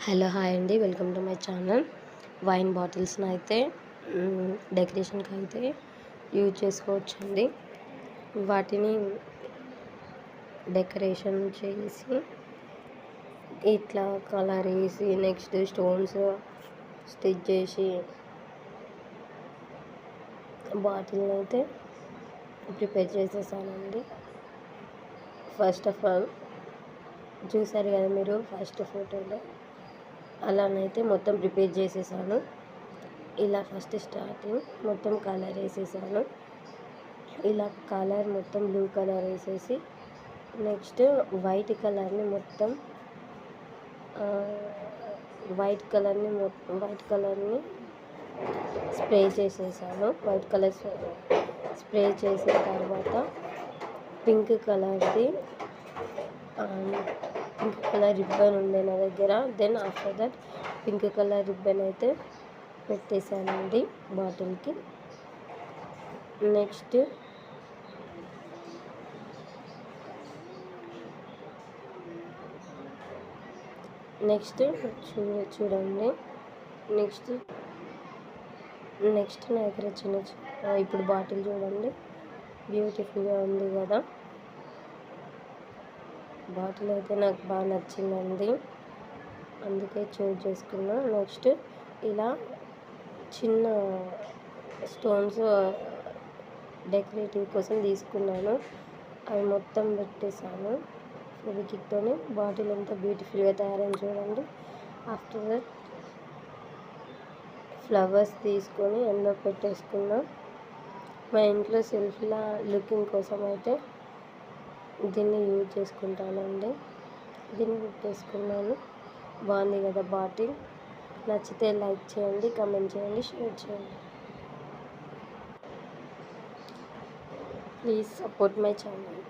Hello hi అండి, welcome to my channel. Wine బాటిల్స్ని అయితే డెకరేషన్కి అయితే యూజ్ చేసుకోవచ్చండి. వాటిని డెకరేషన్ చేసి ఇట్లా కలర్ వేసి నెక్స్ట్ స్టోన్స్ స్టిచ్ చేసి బాటిల్ని అయితే ప్రిపేర్ చేసేసానండి. ఫస్ట్ ఆఫ్ ఆల్ చూసారు కదా మీరు ఫస్ట్ ఫోటోలో, అలానైతే మొత్తం ప్రిపేర్ చేసేసాను. ఇలా ఫస్ట్ స్టార్టింగ్ మొత్తం కలర్ వేసేసాను. ఇలా కలర్ మొత్తం బ్లూ కలర్ వేసేసి నెక్స్ట్ వైట్ కలర్ని స్ప్రే చేసేసాను. వైట్ కలర్ స్ప్రే చేసిన తర్వాత పింక్ కలర్ రిబ్బన్ ఉండే నా దగ్గర. Then after that pink colour ribbon అయితే పెట్టేశానండి బాటిల్కి. నెక్స్ట్ చూడండి నెక్స్ట్ నా దగ్గర ఇప్పుడు బాటిల్ చూడండి బ్యూటిఫుల్గా ఉంది కదా. బాటిల్ అయితే నాకు బాగా నచ్చిందండి, అందుకే చూస్ చేసుకున్నా. నెక్స్ట్ ఇలా చిన్న స్టోన్స్ డెకరేటివ్ కోసం తీసుకున్నాను, అవి మొత్తం పెట్టేసాను ఫెవిక్విక్తో. బాటిల్ ఎంత బ్యూటిఫుల్గా తయారైంది చూడండి. ఆఫ్టర్ దట్ ఫ్లవర్స్ తీసుకొని అందులో పెట్టేసుకున్నా. మా ఇంట్లో సెల్ఫ్లా లుకింగ్ కోసం అయితే దీన్ని యూజ్ చేసుకుంటానండి. దీన్ని పెట్టేసుకున్నాను. బాగుంది కదా బాటిల్. నచ్చితే లైక్ చేయండి, కమెంట్ చేయండి, షేర్ చేయండి. Please support my channel.